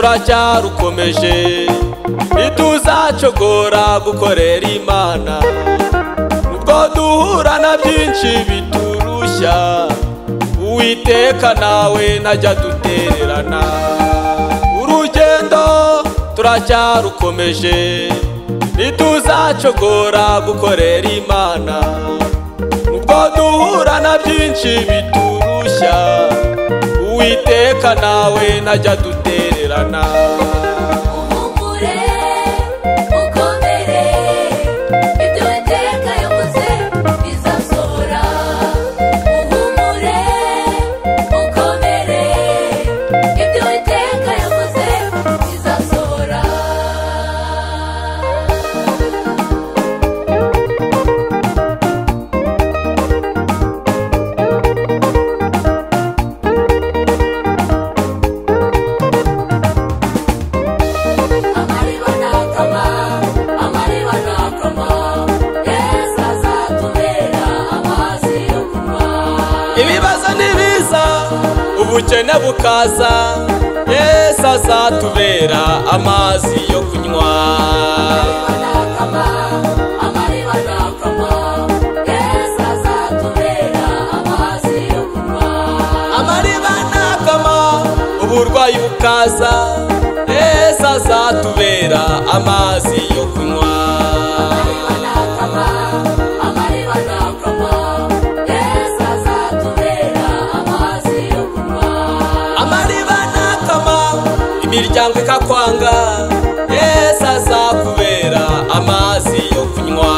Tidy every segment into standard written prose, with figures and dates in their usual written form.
turacyarukomeje ntituzacogora gukorera Imana nubwo duhura na byinshi biturushya Uwiteka nawe ntajya dutererana urugendo turacyarukomeje ntituzacogora gukorera Imana nubwo duhura na byinshi biturushya Uwiteka nawe ntajya dutererana ibibazo nibiza ubukene bukaza Yesu azatubera amazi yo kunywa amariba nakama uburwayi bukaza Yesu azatubera amazi yo kunywa imiryango ikakwanga Yesu azakubera amazi yo kunywa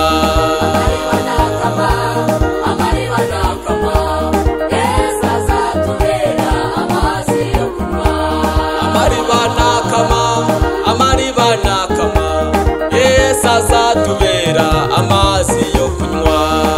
amariba nakama Yesu azatubera amazi yo kunywa